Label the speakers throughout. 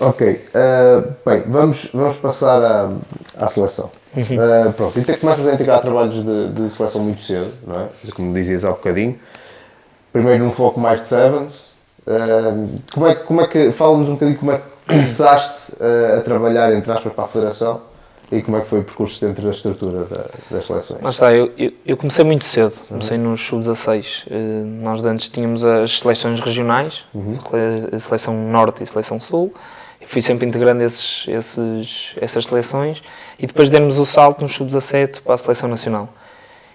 Speaker 1: Ok, bem, vamos passar à seleção. Pronto, então começas a integrar trabalhos de seleção muito cedo, não é? Como dizias há bocadinho. Primeiro num foco mais de Sevens. Como é que, fala-nos um bocadinho como é que começaste a trabalhar, entre aspas, para a Federação e como é que foi o percurso dentro da estrutura das seleções?
Speaker 2: Lá está, eu comecei muito cedo, comecei nos sub-16. Nós antes tínhamos as seleções regionais, a seleção Norte e a seleção Sul. Eu fui sempre integrando essas seleções e depois demos o salto no sub-17 para a seleção nacional.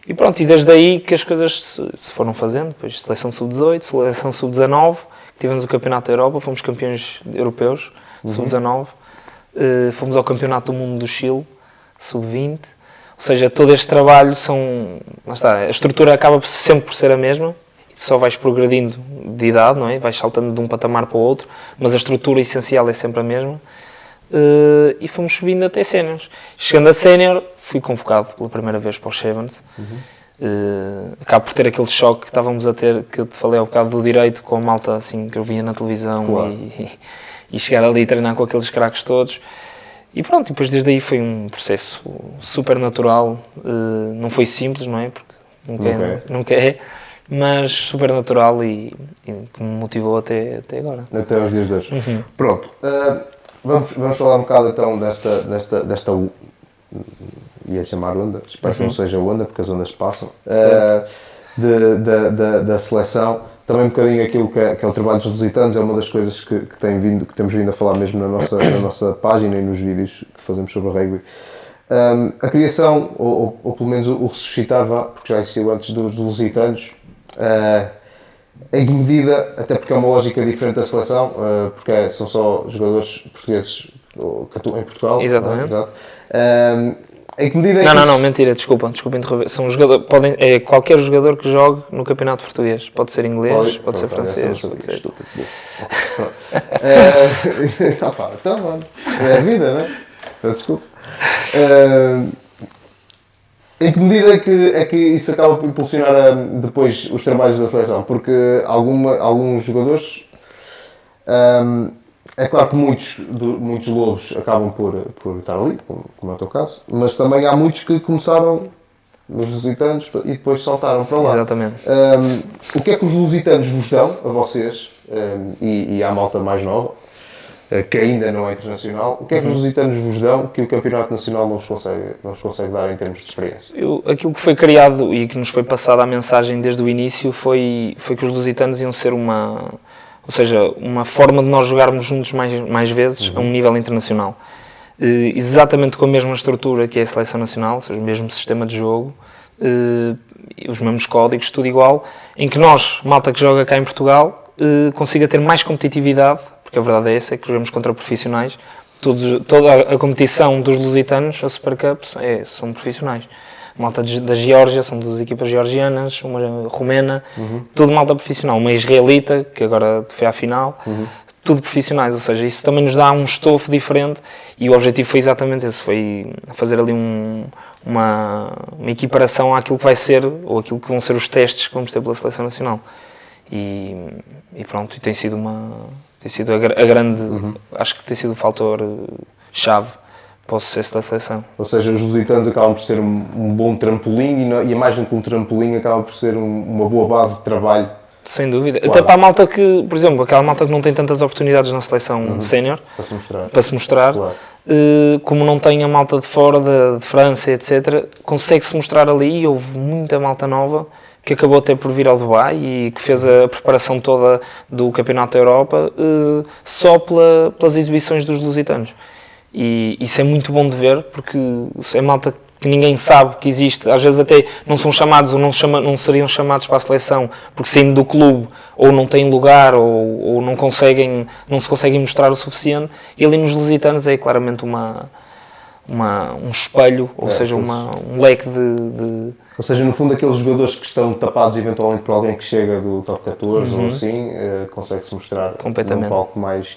Speaker 2: E pronto, e desde aí que as coisas se foram fazendo, depois seleção sub-18, seleção sub-19, tivemos o Campeonato da Europa, fomos campeões europeus, sub-19, fomos ao Campeonato do Mundo do Chile, sub-20, ou seja, todo este trabalho lá está, a estrutura acaba sempre por ser a mesma, só vais progredindo de idade, não é? Vais saltando de um patamar para o outro, mas a estrutura essencial é sempre a mesma. E fomos subindo até séniores. Chegando a sénior, fui convocado pela primeira vez para os Sevens. Acabo por ter aquele choque que estávamos a ter, que eu te falei ao bocado do direito, com a malta assim, que eu via na televisão, claro. e chegar ali e treinar com aqueles craques todos. E pronto, depois desde aí foi um processo super natural. Não foi simples, não é? Porque nunca é. Mas super natural e que me motivou até agora.
Speaker 1: Até aos dias de hoje. Pronto. Vamos falar um bocado então desta ia chamar onda, espero que não seja onda, porque as ondas passam, da seleção. Também um bocadinho aquilo que é o trabalho dos lusitanos, é uma das coisas que temos vindo a falar mesmo na nossa página e nos vídeos que fazemos sobre o rugby. A criação, ou pelo menos o ressuscitar, porque já existiu antes dos lusitanos, em que medida, até porque é uma lógica diferente da seleção, porque são só jogadores portugueses que atuam em Portugal.
Speaker 2: Exatamente.
Speaker 1: Exato. Em que medida
Speaker 2: não, mentira, desculpa interromper. São qualquer jogador que jogue no campeonato português. Pode ser inglês, pode ser francês, pode ser...
Speaker 1: Estúpido. Então, mano, é a vida, não é? Desculpa. Em que medida é que isso acaba por impulsionar depois os trabalhos da seleção? Porque alguns jogadores, é claro que muitos lobos acabam por estar ali, como é o teu caso, mas também há muitos que começaram nos lusitanos e depois saltaram para lá.
Speaker 2: Exatamente.
Speaker 1: O que é que os lusitanos vos dão, a vocês, e à malta mais nova, que ainda não é internacional, o que é que os lusitanos vos dão que o Campeonato Nacional não vos consegue dar em termos de experiência?
Speaker 2: Aquilo que foi criado e que nos foi passada a mensagem desde o início foi que os lusitanos iam ser uma forma de nós jogarmos juntos mais vezes a um nível internacional. Exatamente com a mesma estrutura que é a seleção nacional, ou seja, o mesmo sistema de jogo, os mesmos códigos, tudo igual, em que nós, malta que joga cá em Portugal, consiga ter mais competitividade, porque a verdade é essa, é que jogamos contra profissionais. Toda a competição dos lusitanos, a Super Cup, são profissionais. Malta da Geórgia, são duas equipas georgianas, uma romena, tudo malta profissional. Uma israelita, que agora foi à final, tudo profissionais. Ou seja, isso também nos dá um estofo diferente e o objetivo foi exatamente esse, foi fazer ali uma equiparação àquilo que vai ser, ou aquilo que vão ser os testes que vamos ter pela Seleção Nacional. E pronto, e tem sido a grande, acho que tem sido o fator chave para o sucesso da seleção.
Speaker 1: Ou seja, os lusitanos acabam por ser um bom trampolim e a mais do que um trampolim acaba por ser uma boa base de trabalho.
Speaker 2: Sem dúvida. Quase. Até para a malta que, por exemplo, aquela malta que não tem tantas oportunidades na seleção sénior, para se mostrar, claro. Como não tem a malta de fora, de França, etc., consegue-se mostrar ali, e houve muita malta nova que acabou até por vir ao Dubai e que fez a preparação toda do Campeonato da Europa só pelas exibições dos lusitanos. E isso é muito bom de ver, porque é malta que ninguém sabe que existe, às vezes até não são chamados ou não seriam chamados para a seleção porque saindo do clube ou não têm lugar ou não se conseguem mostrar o suficiente, e ali nos lusitanos é claramente um espelho, ou seja, um leque de...
Speaker 1: Ou seja, no fundo, aqueles jogadores que estão tapados eventualmente por alguém que chega do top 14 ou assim, consegue-se mostrar num palco mais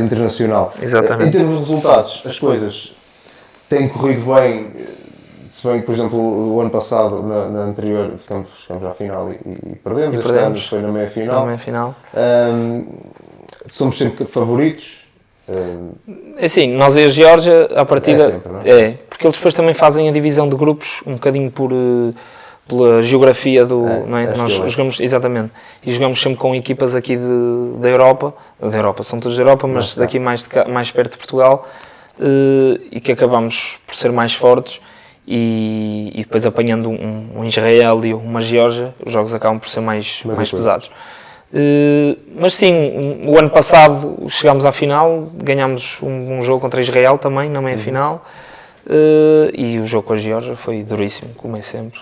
Speaker 1: internacional.
Speaker 2: Exatamente.
Speaker 1: Em termos de resultados, as coisas têm corrido bem, se bem que, por exemplo, o ano passado, na anterior, chegamos à final e perdemos. Este ano foi na meia-final. somos sempre favoritos.
Speaker 2: É assim, nós e a Geórgia, à partida,
Speaker 1: É sempre, não é?
Speaker 2: porque eles depois também fazem a divisão de grupos um bocadinho pela geografia do, não é?
Speaker 1: acho
Speaker 2: Nós
Speaker 1: que eu acho.
Speaker 2: jogamos, exatamente, e jogamos sempre com equipas aqui da Europa, são todos da Europa, mas
Speaker 1: Não,
Speaker 2: daqui mais perto de Portugal, e que acabamos por ser mais fortes, e depois apanhando um Israel e uma Geórgia, os jogos acabam por ser mais pesados. Mas sim, o ano passado chegámos à final, ganhámos um jogo contra Israel também, na meia-final, e o jogo com a Geórgia foi duríssimo, como é sempre.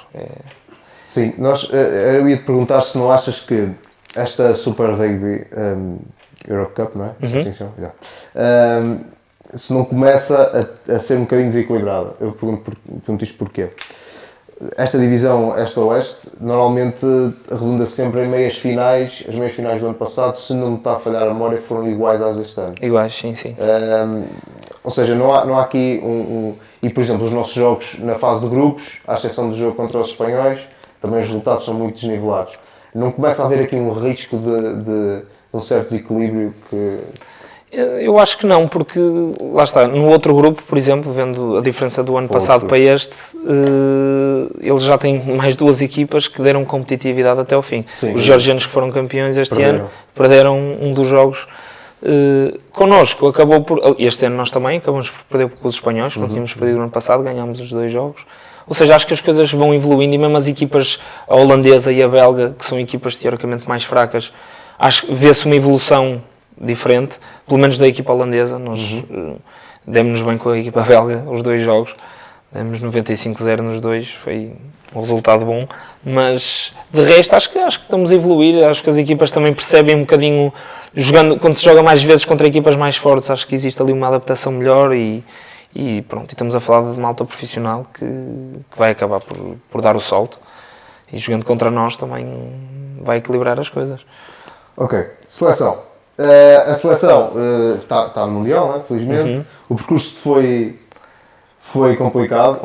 Speaker 1: Sim, eu ia te perguntar se não achas que esta Super Rugby Europe Cup, não é? Assim se chama? Se não começa a ser um bocadinho desequilibrada. Eu pergunto isto porquê. Esta divisão Este-Oeste normalmente redunda sempre em meias finais. As meias finais do ano passado, se não me está a falhar a memória, foram iguais às deste ano.
Speaker 2: Iguais, sim.
Speaker 1: Ou seja, não há aqui E, por exemplo, os nossos jogos na fase de grupos, à exceção do jogo contra os espanhóis, também os resultados são muito desnivelados. Não começa a haver aqui um risco de um certo desequilíbrio que...
Speaker 2: Eu acho que não, porque, lá está, no outro grupo, por exemplo, vendo a diferença do ano passado para este, eles já têm mais duas equipas que deram competitividade até ao fim.
Speaker 1: Sim,
Speaker 2: os georgianos que foram campeões este ano perderam um dos jogos. Connosco acabou por... Este ano nós também acabamos por perder com os espanhóis, não tínhamos perdido no ano passado, ganhámos os 2 jogos. Ou seja, acho que as coisas vão evoluindo e mesmo as equipas, a holandesa e a belga, que são equipas teoricamente mais fracas, acho que vê-se uma evolução diferente, pelo menos da equipa holandesa. Nós demos-nos bem com a equipa belga, os 2 jogos, demos 95-0 nos 2, foi um resultado bom, mas de resto acho que estamos a evoluir, acho que as equipas também percebem um bocadinho, quando se joga mais vezes contra equipas mais fortes, acho que existe ali uma adaptação melhor e pronto, e estamos a falar de uma alta profissional que vai acabar por dar o salto, e jogando contra nós também vai equilibrar as coisas.
Speaker 1: Ok, seleção. A seleção está no Mundial, né? Felizmente. O percurso foi complicado.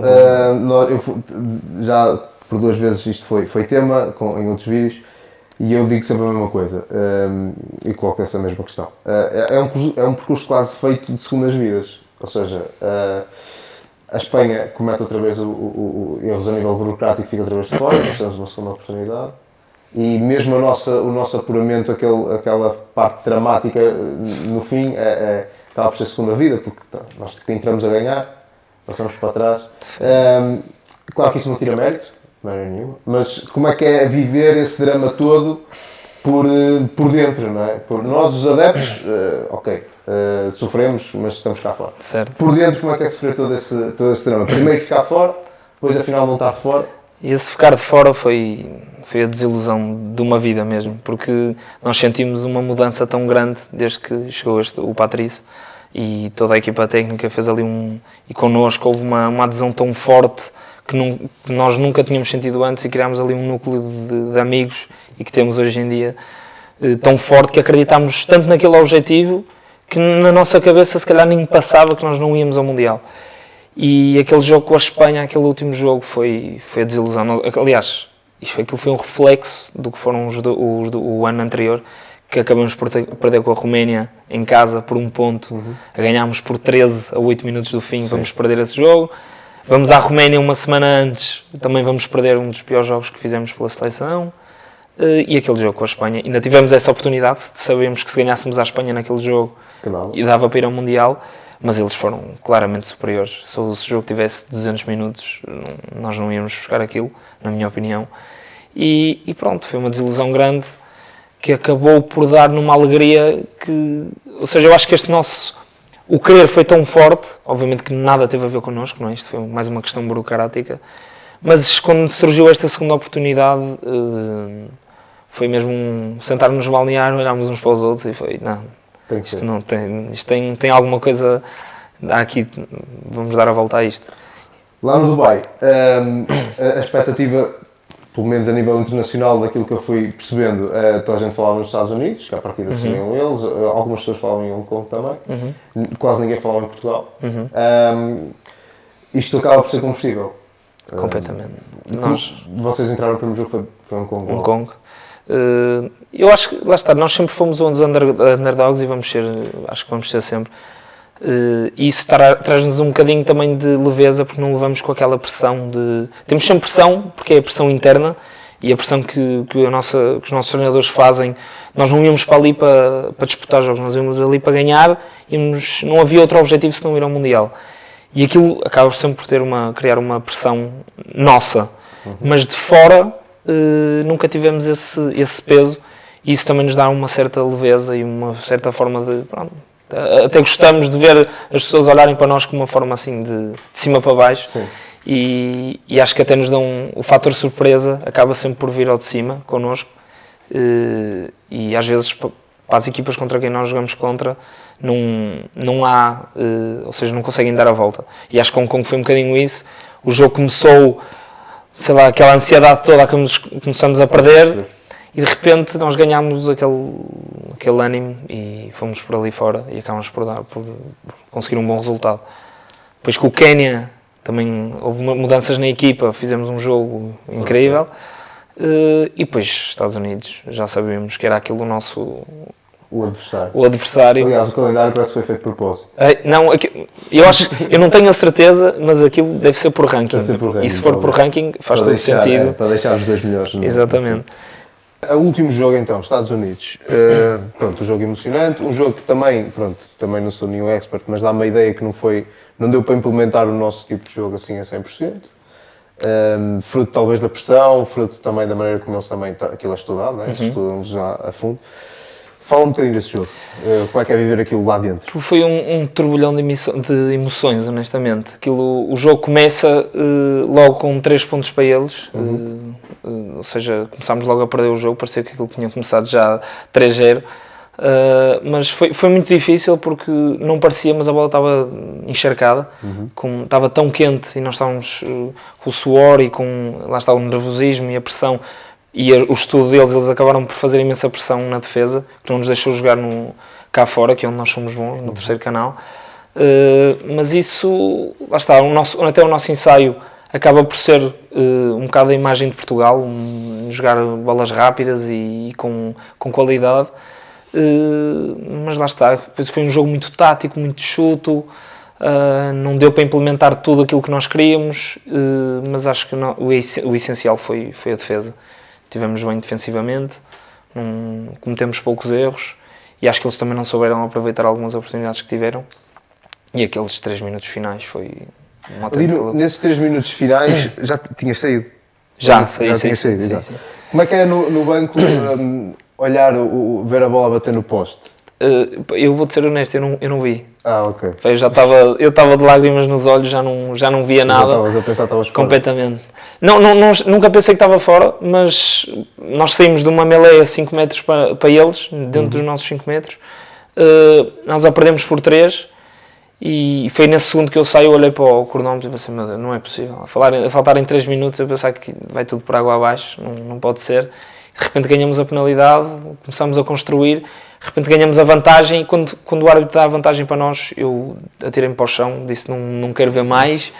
Speaker 1: Já por 2 vezes isto foi tema em outros vídeos, e eu digo sempre a mesma coisa, e coloco essa mesma questão. É um percurso quase feito de segundas vidas, ou seja, a Espanha comete outra vez erros a nível burocrático, fica outra vez de fora, nós temos uma segunda oportunidade. E mesmo o nosso apuramento, aquela parte dramática no fim, acaba por ser segunda vida, porque nós entramos a ganhar, passamos para trás. Claro que isso não tira mérito, nenhuma, mas como é que é viver esse drama todo por dentro, não é? Por nós, os adeptos, sofremos, mas estamos cá fora.
Speaker 2: Certo.
Speaker 1: Por dentro, como é que é sofrer todo esse drama? Primeiro ficar fora, depois afinal não estar fora.
Speaker 2: E esse ficar de fora foi a desilusão de uma vida mesmo, porque nós sentimos uma mudança tão grande desde que chegou o Patrice, e toda a equipa técnica fez ali e connosco houve uma adesão tão forte que nós nunca tínhamos sentido antes, e criámos ali um núcleo de amigos, e que temos hoje em dia tão forte, que acreditámos tanto naquele objetivo que na nossa cabeça se calhar nem passava que nós não íamos ao Mundial. E aquele jogo com a Espanha, aquele último jogo, foi a desilusão. Aliás, aquilo foi um reflexo do que foram o ano anterior, que acabamos por perder com a Roménia em casa por 1 ponto, ganhámos por 13 a 8 minutos do fim. Sim. Vamos perder esse jogo. Vamos à Roménia uma semana antes, também vamos perder um dos piores jogos que fizemos pela seleção. E aquele jogo com a Espanha, ainda tivemos essa oportunidade, sabíamos que se ganhássemos à Espanha naquele jogo, e dava para ir ao Mundial. Mas eles foram claramente superiores. Se o jogo tivesse 200 minutos, nós não íamos buscar aquilo, na minha opinião. E pronto, foi uma desilusão grande, que acabou por dar numa alegria que... Ou seja, eu acho que o querer foi tão forte, obviamente que nada teve a ver connosco, não é? Isto foi mais uma questão burocrática. Mas quando surgiu esta segunda oportunidade, foi mesmo sentar-nos no balneário, olharmos uns para os outros e foi... Isto tem alguma coisa aqui, vamos dar a volta a isto.
Speaker 1: Lá no Dubai, a expectativa, pelo menos a nível internacional, daquilo que eu fui percebendo, toda a gente falava nos Estados Unidos, que a partir de sabiam eles, algumas pessoas falavam em Hong Kong também, quase ninguém falava em Portugal. Isto acaba por ser combustível.
Speaker 2: Completamente.
Speaker 1: Vocês entraram no primeiro jogo, foi Hong Kong?
Speaker 2: Hong Kong. Eu acho que, lá está, nós sempre fomos uns underdogs e acho que vamos ser sempre. E isso traz-nos um bocadinho também de leveza, porque não levamos com aquela pressão de... Temos sempre pressão, porque é a pressão interna e a pressão que os nossos treinadores fazem. Nós não íamos para ali para disputar jogos, nós íamos ali para ganhar, não havia outro objetivo senão ir ao Mundial. E aquilo acaba sempre por criar uma pressão nossa, mas de fora nunca tivemos esse peso, e isso também nos dá uma certa leveza e uma certa forma de... Pronto, até gostamos de ver as pessoas olharem para nós com uma forma assim de cima para baixo. E acho que até nos dão o fator surpresa, acaba sempre por vir ao de cima connosco, e às vezes para as equipas contra quem nós jogamos contra não há, ou seja, não conseguem dar a volta. E acho que Hong Kong foi um bocadinho isso. O jogo começou, sei lá, aquela ansiedade toda que começamos a perder, e de repente nós ganhámos aquele ânimo e fomos por ali fora e acabamos por conseguir um bom resultado. Depois com o Quénia também houve mudanças na equipa, fizemos um jogo incrível. E depois Estados Unidos, já sabíamos que era aquilo o adversário.
Speaker 1: Aliás, o calendário parece que foi feito de propósito.
Speaker 2: Não, eu não tenho a certeza, mas aquilo deve ser por ranking. E se for por ranking, faz todo sentido.
Speaker 1: Para deixar os dois melhores.
Speaker 2: Exatamente.
Speaker 1: O último jogo então, Estados Unidos, pronto, um jogo emocionante, um jogo que também não sou nenhum expert, mas dá-me a ideia que não deu para implementar o nosso tipo de jogo assim a 100%, fruto talvez da pressão, fruto também da maneira como eles também, aquilo é estudado, não é? Estudam já a fundo. Fala um bocadinho desse jogo, como é que é viver aquilo lá dentro?
Speaker 2: Foi um turbilhão de emoções, honestamente. O jogo começa logo com 3 pontos para eles, ou seja, começámos logo a perder o jogo, parecia que aquilo tinha começado já 3-0, mas foi muito difícil porque não parecia, mas a bola estava encharcada, estava tão quente e nós estávamos com o suor e lá está o nervosismo e a pressão. E o estudo eles acabaram por fazer imensa pressão na defesa, que não nos deixou jogar cá fora, que é onde nós somos bons, no terceiro canal. Mas isso, lá está, até o nosso ensaio acaba por ser um bocado a imagem de Portugal, jogar bolas rápidas e com qualidade. Mas lá está, depois foi um jogo muito tático, muito chuto, não deu para implementar tudo aquilo que nós queríamos, mas acho que o essencial foi a defesa. Estivemos bem defensivamente, cometemos poucos erros e acho que eles também não souberam aproveitar algumas oportunidades que tiveram, e aqueles 3 minutos finais foi uma autêntica...
Speaker 1: Nesses 3 minutos finais já tinhas saído?
Speaker 2: Já saí.
Speaker 1: Como é que é no banco olhar, ver a bola bater no poste?
Speaker 2: Eu vou-te ser honesto, eu não vi.
Speaker 1: Ok.
Speaker 2: Eu estava de lágrimas nos olhos, já não via nada.
Speaker 1: Estavas a pensar, estavas fora.
Speaker 2: Completamente. Nunca pensei que estava fora, mas nós saímos de uma melee a 5 metros para eles, dentro dos nossos 5 metros. Nós a perdemos por 3 e foi nesse segundo que eu saio, olhei para o cronómetro e pensei, meu Deus, não é possível. A faltarem 3 minutos eu pensar que vai tudo por água abaixo, não pode ser. De repente ganhamos a penalidade, começamos a construir, de repente ganhamos a vantagem e quando o árbitro dá a vantagem para nós, eu atirei-me para o chão, disse não quero ver mais.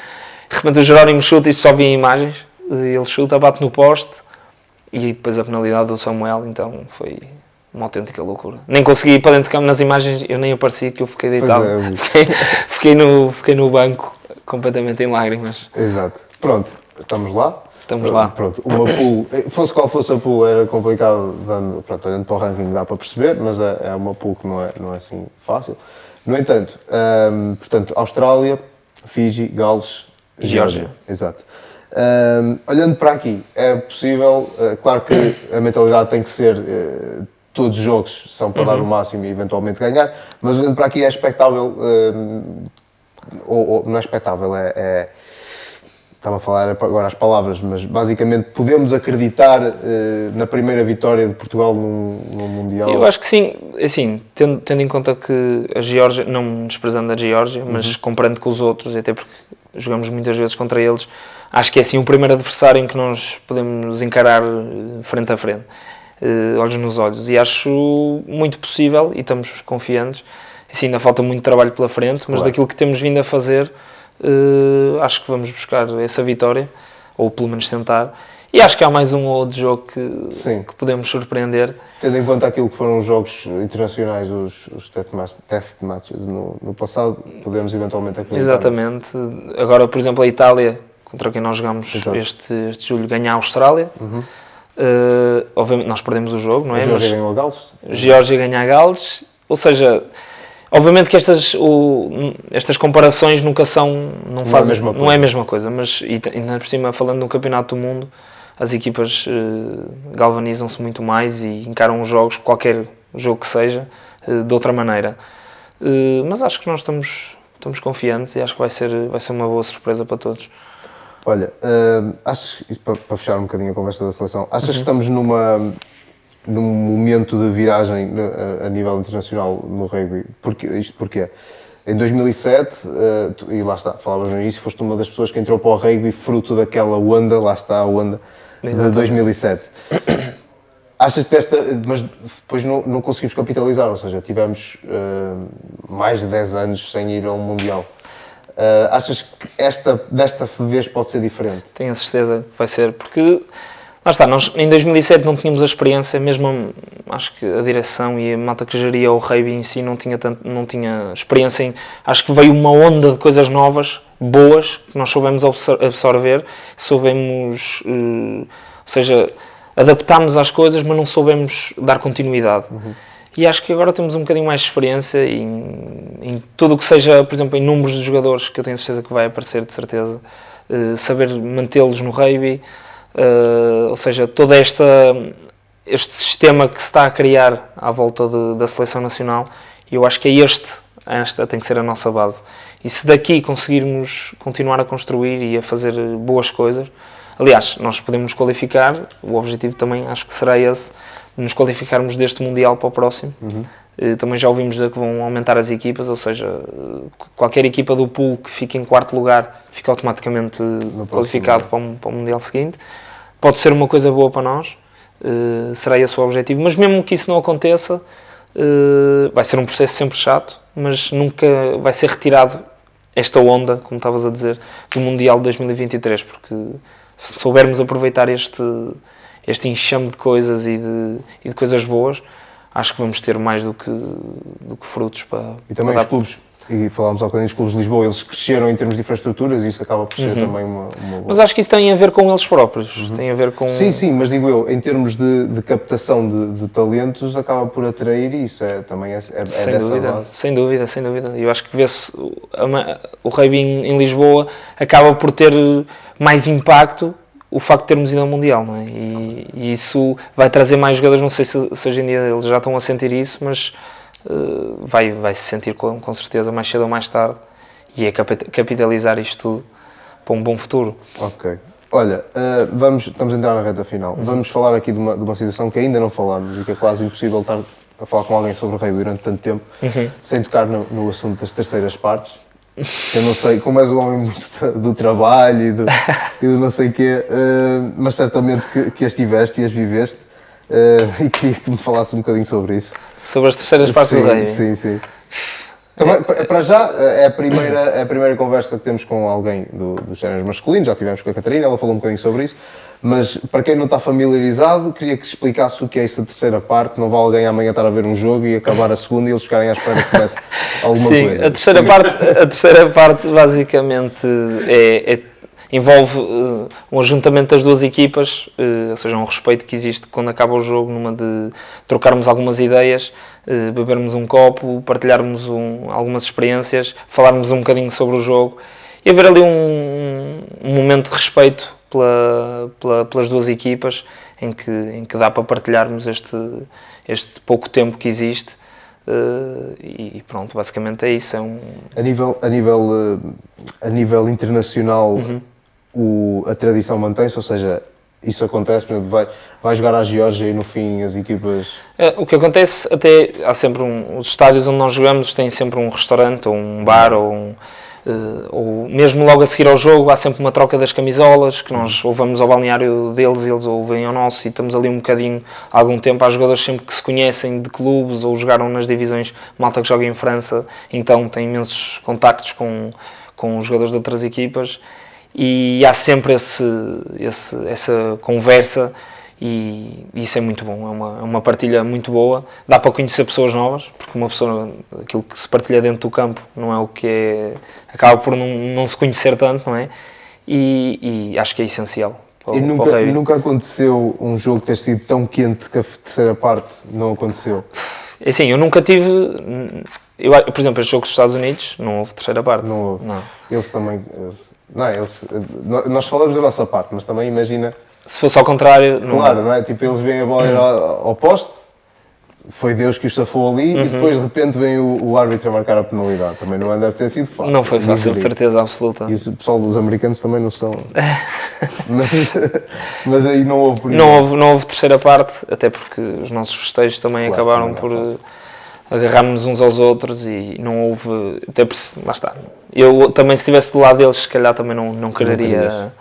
Speaker 2: De repente o Jerónimo chuta e só vi em imagens, ele chuta, bate no poste e depois a penalidade do Samuel, então foi uma autêntica loucura. Nem consegui ir para dentro de campo nas imagens, eu nem apareci, que eu fiquei deitado, fiquei no banco completamente em lágrimas.
Speaker 1: Exato. Pronto, estamos lá. Pronto, uma pool, fosse qual fosse a pool, era complicado, olhando para o ranking dá para perceber, mas é uma pool que não é assim fácil. No entanto, portanto, Austrália, Fiji, Gales, Geórgia. Exato. Olhando para aqui, é possível, claro que a mentalidade tem que ser, todos os jogos são para dar o máximo e eventualmente ganhar, mas olhando para aqui é expectável, ou não é expectável, estava a falar agora as palavras, mas basicamente podemos acreditar na primeira vitória de Portugal no Mundial?
Speaker 2: Eu acho que sim, assim, tendo em conta que a Geórgia, não desprezando a Geórgia, mas comparando com os outros, até porque jogamos muitas vezes contra eles, acho que é assim o primeiro adversário em que nós podemos encarar frente a frente, olhos nos olhos, e acho muito possível e estamos confiantes. Assim, ainda falta muito trabalho pela frente, mas daquilo que temos vindo a fazer, acho que vamos buscar essa vitória, ou pelo menos tentar, E acho que há mais um ou outro jogo
Speaker 1: Sim.
Speaker 2: que podemos surpreender.
Speaker 1: Tendo em conta aquilo que foram os jogos internacionais, os test matches no passado, podemos eventualmente acreditar.
Speaker 2: Exatamente. Agora, por exemplo, a Itália, contra quem nós jogamos este julho, ganha a Austrália. Obviamente, nós perdemos o jogo, não é?
Speaker 1: A Geórgia ganhou a Gales.
Speaker 2: Geórgia ganha a Gales. Ou seja, obviamente que estas comparações nunca são... Não é a mesma coisa. Mas, ainda por cima, falando no Campeonato do Mundo, as equipas galvanizam-se muito mais e encaram os jogos, qualquer jogo que seja, de outra maneira. Mas acho que nós estamos confiantes e acho que vai ser uma boa surpresa para todos.
Speaker 1: Olha, achas, para fechar um bocadinho a conversa da seleção, achas que estamos num momento de viragem a nível internacional no rugby? Isto porquê? Em 2007, e lá está, falavas no início, foste uma das pessoas que entrou para o rugby fruto daquela onda, lá está a onda, de 2007. Achas que mas depois não conseguimos capitalizar, ou seja, tivemos mais de 10 anos sem ir a um Mundial. Achas que desta vez pode ser diferente?
Speaker 2: Tenho a certeza que vai ser, porque lá está, nós em 2007 não tínhamos a experiência, mesmo acho que a direção e a malta que geria o rugby em si não tinha experiência acho que veio uma onda de coisas novas, boas, que nós soubemos absorver, soubemos, ou seja, adaptámos às coisas, mas não soubemos dar continuidade. E acho que agora temos um bocadinho mais de experiência em tudo o que seja, por exemplo, em números de jogadores, que eu tenho certeza que vai aparecer, de certeza, saber mantê-los no rugby, ou seja, todo este sistema que se está a criar à volta da seleção nacional, e eu acho que esta tem que ser a nossa base. E se daqui conseguirmos continuar a construir e a fazer boas coisas, aliás, nós podemos nos qualificar, o objetivo também acho que será esse, nos qualificarmos deste Mundial para o próximo. Também já ouvimos dizer que vão aumentar as equipas, ou seja, qualquer equipa do pool que fique em quarto lugar fica automaticamente qualificado para o Mundial seguinte. Pode ser uma coisa boa para nós, será esse o objetivo, mas mesmo que isso não aconteça, vai ser um processo sempre chato, mas nunca vai ser retirado esta onda, como estavas a dizer, do Mundial de 2023, porque se soubermos aproveitar este enxame de coisas e de coisas boas, acho que vamos ter mais do que frutos para...
Speaker 1: E também os clubes, e falámos há bocadinho dos clubes de Lisboa, eles cresceram em termos de infraestruturas e isso acaba por ser também uma boa...
Speaker 2: Mas acho que isso tem a ver com eles próprios, tem a ver com...
Speaker 1: Sim, mas digo eu, em termos de captação de talentos, acaba por atrair e isso também é
Speaker 2: sem
Speaker 1: dessa
Speaker 2: dúvida,
Speaker 1: base.
Speaker 2: Sem dúvida. Eu acho que vê-se o rugby em Lisboa acaba por ter mais impacto o facto de termos ido ao Mundial, não é? E isso vai trazer mais jogadores, não sei se hoje em dia eles já estão a sentir isso, mas vai se sentir com certeza mais cedo ou mais tarde, e é capitalizar isto tudo para um bom futuro.
Speaker 1: Ok. Olha, estamos a entrar na reta final. Vamos falar aqui de uma situação que ainda não falámos e que é quase impossível estar a falar com alguém sobre o rugby durante tanto tempo sem tocar no assunto das terceiras partes. Eu não sei, como és um homem muito do trabalho e do não sei o quê, mas certamente que as tiveste e as viveste, e queria que me falasse um bocadinho sobre isso.
Speaker 2: Sobre as terceiras partes do rugby?
Speaker 1: Sim. Também, para já, é a primeira conversa que temos com alguém dos géneros masculinos, já tivemos com a Catarina, ela falou um bocadinho sobre isso, mas para quem não está familiarizado, queria que explicasse o que é essa terceira parte. Não vai alguém amanhã estar a ver um jogo e acabar a segunda e eles ficarem à espera que comece alguma coisa.
Speaker 2: Sim, a terceira parte basicamente envolve um ajuntamento das duas equipas, ou seja, um respeito que existe quando acaba o jogo, numa de trocarmos algumas ideias, bebermos um copo, partilharmos algumas experiências, falarmos um bocadinho sobre o jogo e haver ali um momento de respeito pelas duas equipas em que dá para partilharmos este pouco tempo que existe. E pronto, basicamente é isso.
Speaker 1: A nível internacional, a tradição mantém-se, ou seja, isso acontece, por exemplo, vai jogar à Geórgia e no fim as equipas...
Speaker 2: O que acontece, até há sempre os estádios onde nós jogamos têm sempre um restaurante ou um bar ou mesmo logo a seguir ao jogo há sempre uma troca das camisolas, que nós ou vamos ao balneário deles e eles ou vêm ao nosso, e estamos ali um bocadinho, há algum tempo. Há jogadores sempre que se conhecem de clubes ou jogaram nas divisões, malta que joga em França, então têm imensos contactos com os jogadores de outras equipas, e há sempre essa conversa e isso é muito bom, é uma partilha muito boa, dá para conhecer pessoas novas, porque uma pessoa, aquilo que se partilha dentro do campo não é o que é, acaba por não se conhecer tanto, não é? E acho que é essencial.
Speaker 1: E nunca aconteceu um jogo ter sido tão quente que a terceira parte não aconteceu?
Speaker 2: É assim, eu nunca tive... por exemplo, este jogo dos Estados Unidos, não houve terceira parte.
Speaker 1: Não houve.
Speaker 2: Não.
Speaker 1: Eles também... nós falamos da nossa parte, mas também imagina...
Speaker 2: Se fosse ao contrário...
Speaker 1: Claro, não é? Tipo, eles veem a bola ir ao poste, foi Deus que os safou ali e depois de repente vem o árbitro a marcar a penalidade. Também não deve ter sido fácil.
Speaker 2: Não foi fácil, de certeza absoluta.
Speaker 1: E o pessoal dos americanos também não são. mas aí não houve por
Speaker 2: não houve terceira parte, até porque os nossos festejos também acabaram por agarrarmos uns aos outros e não houve. Até por, lá está. Eu também, se estivesse do lado deles, se calhar também não quereria.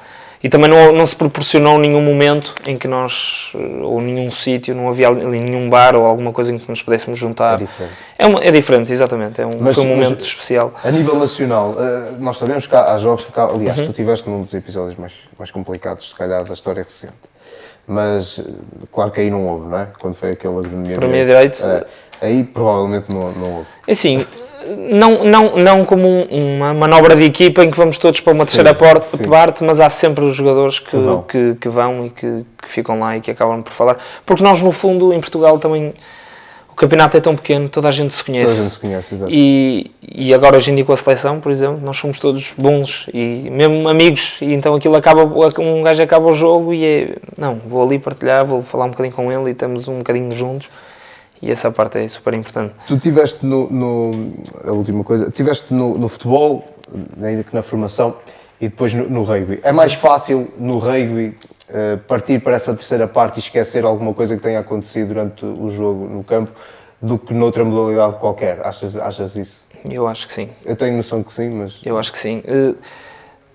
Speaker 2: E também não se proporcionou nenhum momento em que nós, ou nenhum sítio, não havia ali nenhum bar ou alguma coisa em que nos pudéssemos juntar.
Speaker 1: É diferente.
Speaker 2: É diferente, exatamente. Foi um momento especial.
Speaker 1: A nível nacional, nós sabemos que há jogos que, aliás, tu estiveste num dos episódios mais complicados, se calhar, da história recente. Mas, claro que aí não houve, não é? Quando foi aquele agregamento.
Speaker 2: Para mim é direito.
Speaker 1: Aí provavelmente não houve.
Speaker 2: É assim, não como uma manobra de equipa em que vamos todos para uma terceira parte, mas há sempre os jogadores que vão e que ficam lá e que acabam por falar. Porque nós, no fundo, em Portugal também, o campeonato é tão pequeno, toda a gente se conhece.
Speaker 1: Toda a gente se conhece, exato.
Speaker 2: E agora, hoje em dia, com a seleção, por exemplo, nós somos todos bons e mesmo amigos, e então aquilo um gajo acaba o jogo e vou ali partilhar, vou falar um bocadinho com ele e estamos um bocadinho juntos. E essa parte é super importante.
Speaker 1: Tu estiveste a última coisa, estiveste no futebol, ainda que na formação, e depois no rugby. É mais fácil no rugby partir para essa terceira parte e esquecer alguma coisa que tenha acontecido durante o jogo no campo do que noutra modalidade qualquer? Achas isso?
Speaker 2: Eu acho que sim.
Speaker 1: Eu tenho noção que sim, mas...
Speaker 2: Eu acho que sim.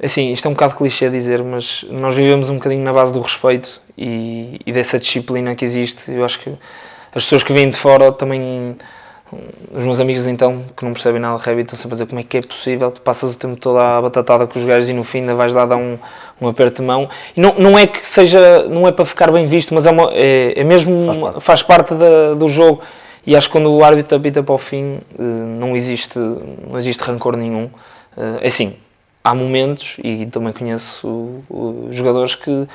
Speaker 2: Assim, isto é um bocado clichê dizer, mas nós vivemos um bocadinho na base do respeito e dessa disciplina que existe. Eu acho que as pessoas que vêm de fora também, os meus amigos então, que não percebem nada de rugby, estão sempre a dizer como é que é possível, tu passas o tempo todo à batatada com os gajos e no fim ainda vais lá dar um aperto de mão. E não é que seja, não é para ficar bem visto, mas é mesmo, faz parte do jogo. E acho que quando o árbitro apita para o fim, não existe rancor nenhum. É assim, há momentos, e também conheço jogadores que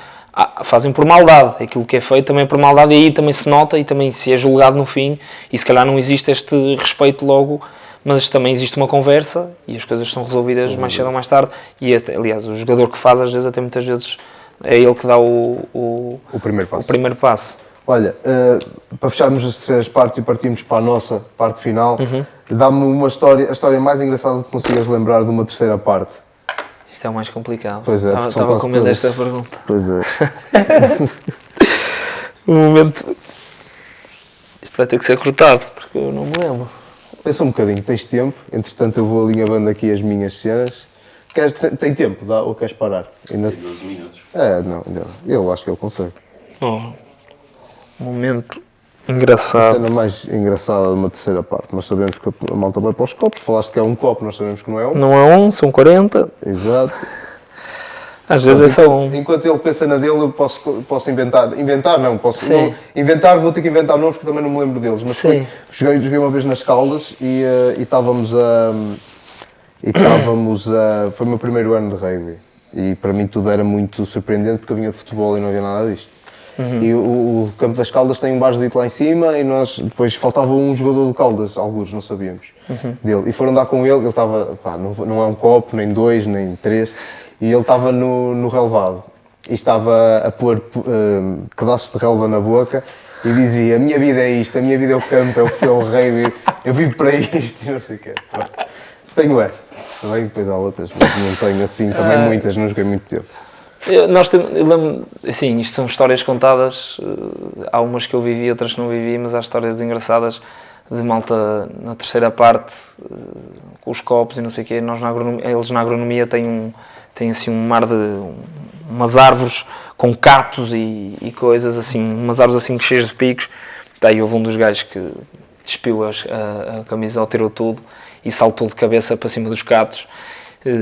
Speaker 2: fazem por maldade, aquilo que é feito também é por maldade, e aí também se nota e também se é julgado no fim, e se calhar não existe este respeito logo, mas também existe uma conversa e as coisas são resolvidas mais cedo ou mais tarde, e aliás, o jogador que faz às vezes, até muitas vezes, é ele que dá o primeiro passo.
Speaker 1: Olha, para fecharmos as terceiras partes e partirmos para a nossa parte final, dá-me a história mais engraçada que consigas lembrar de uma terceira parte.
Speaker 2: Isto é o mais complicado.
Speaker 1: Pois é,
Speaker 2: estava com medo desta pergunta.
Speaker 1: Pois é.
Speaker 2: O momento... Isto vai ter que ser cortado, porque eu não me lembro.
Speaker 1: Pensa um bocadinho, tens tempo, entretanto eu vou alinhavando aqui as minhas cenas. Tem tempo, dá, ou queres parar?
Speaker 3: Tem 12 minutos.
Speaker 1: Não, eu acho que ele consegue.
Speaker 2: Momento engraçado.
Speaker 1: A cena mais engraçada de uma terceira parte. Nós sabemos que a malta vai para os copos. Falaste que é um copo, nós sabemos que não é um.
Speaker 2: Não é um, são 40.
Speaker 1: Exato.
Speaker 2: Às vezes é só um.
Speaker 1: Enquanto ele pensa na dele, eu posso inventar. Inventar não, posso. Não, inventar, vou ter que inventar nomes porque também não me lembro deles. Mas joguei uma vez nas Caldas e estávamos foi o meu primeiro ano de rugby. E para mim tudo era muito surpreendente porque eu vinha de futebol e não havia nada disto. E o campo das Caldas tem um barzito lá em cima e nós, depois faltava um jogador do Caldas, alguns, não sabíamos dele. E foram dar com ele estava, não é um copo, nem dois, nem três, e ele estava no relevado. E estava a pôr pedaços de relva na boca e dizia: a minha vida é isto, a minha vida é o campo, é o rugby, eu vivo para isto e não sei o quê. Tenho essa. Também depois há outras, mas não tenho assim, também muitas, não joguei muito tempo.
Speaker 2: Eu lembro, assim, isto são histórias contadas, há umas que eu vivi, outras que não vivi, mas há histórias engraçadas de malta na terceira parte, com os copos e não sei o quê. Eles na agronomia têm assim um mar de umas árvores com catos e coisas assim, umas árvores assim cheias de picos. Daí houve um dos gajos que despiu a camisola, tirou tudo e saltou de cabeça para cima dos catos.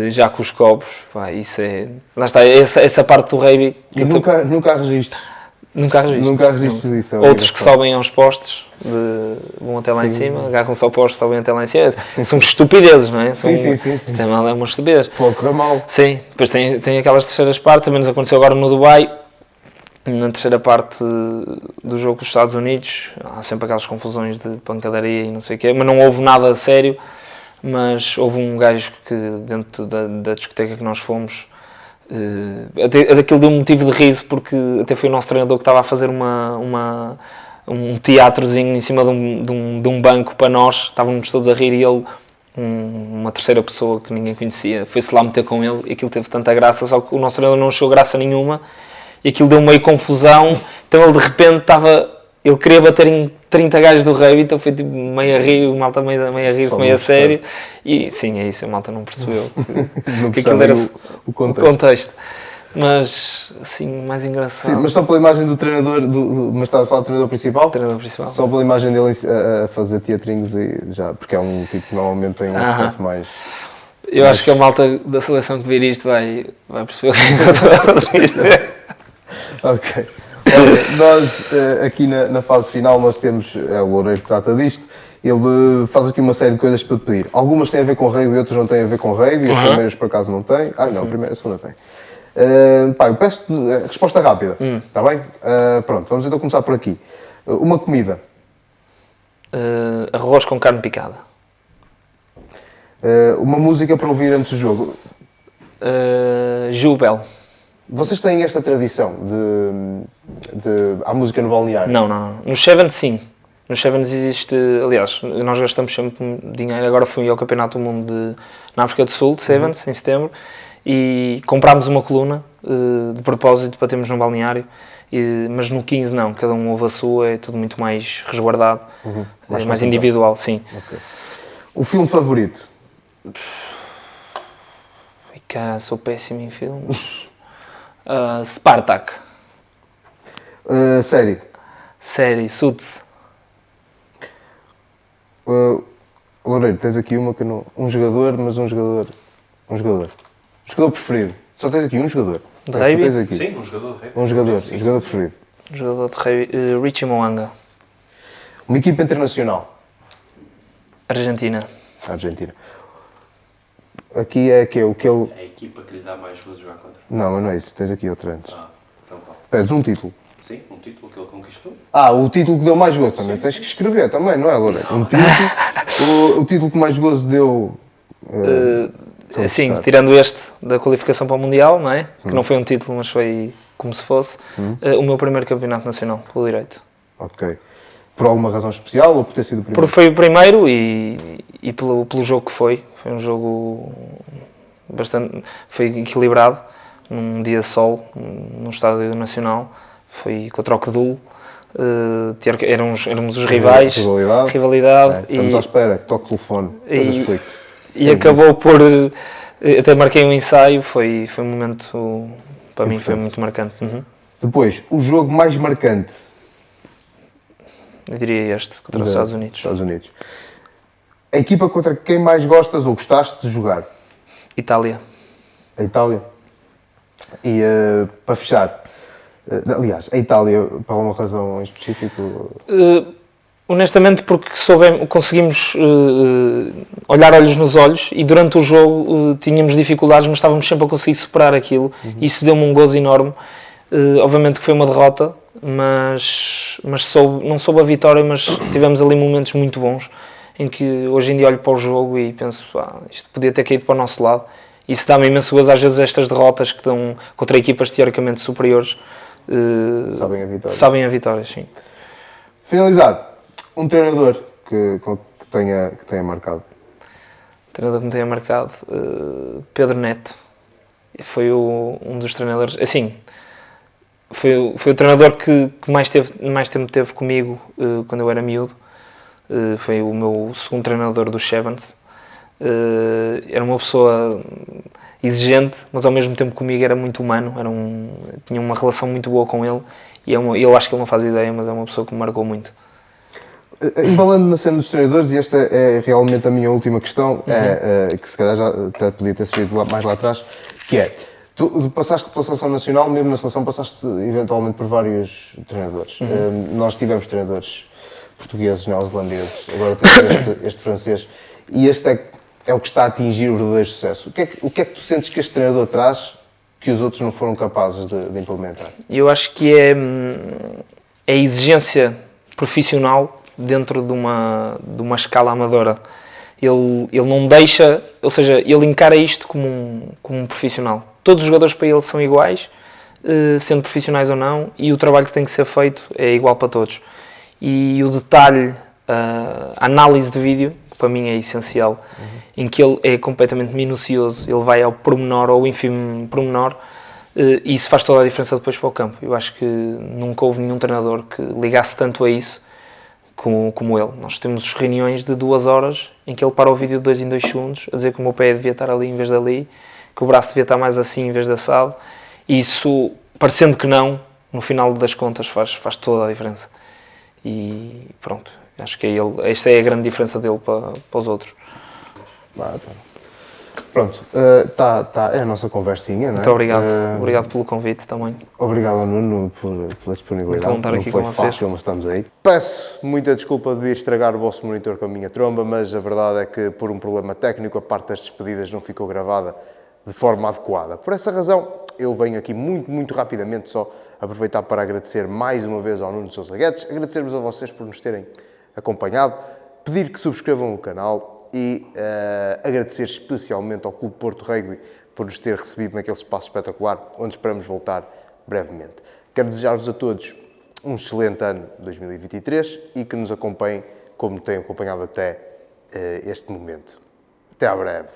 Speaker 2: já com os copos, pá, isso é... Lá está, essa parte do rugby...
Speaker 1: E nunca há registros.
Speaker 2: Nunca há registros.
Speaker 1: Nunca há registros disso. É
Speaker 2: Outros que
Speaker 1: engraçado.
Speaker 2: sobem aos postes, vão até lá em cima, agarram-se ao poste, sobem até lá em cima. São estupidezes, não é? São,
Speaker 1: Sim.
Speaker 2: Isto é uma estupidez.
Speaker 1: Pode correr mal.
Speaker 2: Sim, depois tem aquelas terceiras partes, também nos aconteceu agora no Dubai, na terceira parte do jogo com os Estados Unidos, há sempre aquelas confusões de pancadaria e não sei o quê, mas não houve nada a sério, mas houve um gajo que dentro da discoteca que nós fomos, aquilo deu um motivo de riso, porque até foi o nosso treinador que estava a fazer um teatrozinho em cima de um banco para nós, estávamos todos a rir e ele, uma terceira pessoa que ninguém conhecia, foi-se lá meter com ele e aquilo teve tanta graça, só que o nosso treinador não achou graça nenhuma e aquilo deu meio confusão, então ele de repente ele queria bater em 30 gajos do rugby, então foi tipo meio a rir, o malta meio a rir, meio a sério, e sim, é isso, a malta não percebeu que aquilo era
Speaker 1: o
Speaker 2: contexto. Mas, assim, mais engraçado.
Speaker 1: Sim, mas só pela imagem do treinador, mas estava a falar do treinador principal?
Speaker 2: O treinador principal.
Speaker 1: Só pela imagem dele a fazer teatrinhos e já, porque é um tipo que normalmente tem um aspecto mais...
Speaker 2: Eu acho que a malta da seleção que vir isto vai perceber o que eu estou a dizer.
Speaker 1: Ok. Olha, nós aqui na fase final nós temos, é o Loureiro que trata disto, ele faz aqui uma série de coisas para te pedir. Algumas têm a ver com rugby e outras não têm a ver com rugby, as primeiras por acaso não têm. Não, a primeira e a segunda têm. Eu peço-te a resposta rápida, está bem? Pronto, vamos então começar por aqui. Uma comida.
Speaker 2: Arroz com carne picada.
Speaker 1: Uma música para ouvir antes do jogo.
Speaker 2: Jubel.
Speaker 1: Vocês têm esta tradição de há música no balneário?
Speaker 2: Não. Nos Sevens, sim. Nos Sevens existe, aliás, nós gastamos sempre dinheiro. Agora fui ao Campeonato do Mundo na África do Sul, de Sevens, em setembro, e comprámos uma coluna de propósito para termos no balneário, mas no 15 não, cada um ouve a sua, é tudo muito mais resguardado, mais individual, sim.
Speaker 1: Okay. O filme favorito?
Speaker 2: Cara, sou péssimo em filmes. Spartak. Série, Suits.
Speaker 1: Loureiro, tens aqui uma que não... Um jogador preferido. Só tens aqui um jogador.
Speaker 2: De rugby?
Speaker 3: Sim, um jogador de rugby.
Speaker 1: Um jogador preferido.
Speaker 2: Um jogador de rugby, Richie Moanga.
Speaker 1: Uma equipa internacional.
Speaker 2: Argentina.
Speaker 1: Aqui é que é o que ele...
Speaker 3: É a equipa que lhe dá mais gozo de jogar contra.
Speaker 1: Não, mas não é isso. Tens aqui outro antes.
Speaker 3: Então qual?
Speaker 1: Pedes um título.
Speaker 3: Sim, um título que ele conquistou.
Speaker 1: O título que deu mais gozo também. Tens que escrever também, não é, Loureiro? Um título... o título que mais gozo deu...
Speaker 2: Sim, tirando este da qualificação para o Mundial, não é? Que não foi um título, mas foi como se fosse. O meu primeiro campeonato nacional, pelo direito.
Speaker 1: Ok. Por alguma razão especial ou por ter sido o primeiro?
Speaker 2: Porque foi o primeiro e pelo jogo que foi. Foi um jogo bastante... Foi equilibrado, num dia de sol, num estádio nacional. Foi contra o Quedulo. Éramos os rivais. Rivalidade.
Speaker 1: Estamos à espera, que toque o telefone.
Speaker 2: E acabou por... Até marquei um ensaio, foi um momento... Para mim foi muito marcante.
Speaker 1: Depois, o jogo mais marcante.
Speaker 2: Eu diria este, contra os Estados Unidos.
Speaker 1: A equipa contra quem mais gostas ou gostaste de jogar?
Speaker 2: Itália.
Speaker 1: A Itália. E para fechar, aliás, a Itália, por alguma razão em específico?
Speaker 2: Honestamente, porque conseguimos olhar olhos nos olhos e durante o jogo tínhamos dificuldades, mas estávamos sempre a conseguir superar aquilo. E isso deu-me um gozo enorme. Obviamente que foi uma derrota, mas não soube a vitória, mas tivemos ali momentos muito bons em que hoje em dia olho para o jogo e penso, isto podia ter caído para o nosso lado. Isso dá-me imenso gozo, às vezes estas derrotas que dão contra equipas teoricamente superiores sabem a vitória, sim.
Speaker 1: Finalizado, um treinador que tenha marcado.
Speaker 2: Treinador que me tenha marcado, Pedro Neto. Foi um dos treinadores, assim, foi o treinador que mais tempo teve comigo quando eu era miúdo. Foi o meu segundo treinador do Sevens. Era uma pessoa exigente, mas ao mesmo tempo comigo era muito humano, tinha uma relação muito boa com ele e eu acho que ele não faz ideia, mas é uma pessoa que me marcou muito.
Speaker 1: Embalando na cena dos treinadores, e esta é realmente a minha última questão, que se calhar já até podia ter surgido mais lá atrás, que é, tu passaste pela seleção nacional, mesmo na seleção passaste eventualmente por vários treinadores. Nós tivemos treinadores portugueses, neozelandeses, agora temos este francês, e este é o que está a atingir o verdadeiro sucesso. O que é que tu sentes que este treinador traz que os outros não foram capazes de implementar?
Speaker 2: Eu acho que é a exigência profissional dentro de uma escala amadora. Ele não deixa, ou seja, ele encara isto como um profissional. Todos os jogadores para ele são iguais, sendo profissionais ou não, e o trabalho que tem que ser feito é igual para todos. E o detalhe, a análise de vídeo, que para mim é essencial, em que ele é completamente minucioso, ele vai ao pormenor, ao ínfimo pormenor, e isso faz toda a diferença depois para o campo. Eu acho que nunca houve nenhum treinador que ligasse tanto a isso como ele. Nós temos reuniões de 2 horas em que ele para o vídeo de 2 em 2 segundos a dizer que o meu pé devia estar ali em vez dali, que o braço devia estar mais assim em vez de assado. E isso, parecendo que não, no final das contas faz toda a diferença. E pronto, acho que é ele. Esta é a grande diferença dele para os outros.
Speaker 1: Pronto, é a nossa conversinha, não é?
Speaker 2: Muito obrigado. Obrigado pelo convite também.
Speaker 1: Obrigado ao Nuno pela disponibilidade.
Speaker 2: Muito bom estar aqui
Speaker 1: não
Speaker 2: com
Speaker 1: foi
Speaker 2: vocês.
Speaker 1: fácil, mas estamos aí. Peço muita desculpa de vir estragar o vosso monitor com a minha tromba, mas a verdade é que por um problema técnico a parte das despedidas não ficou gravada de forma adequada. Por essa razão, eu venho aqui muito rapidamente só aproveitar para agradecer mais uma vez ao Nuno Sousa Guedes, agradecer-vos a vocês por nos terem acompanhado, pedir que subscrevam o canal e agradecer especialmente ao Clube Porto Rugby por nos ter recebido naquele espaço espetacular, onde esperamos voltar brevemente. Quero desejar-vos a todos um excelente ano 2023 e que nos acompanhem como têm acompanhado até este momento. Até à breve.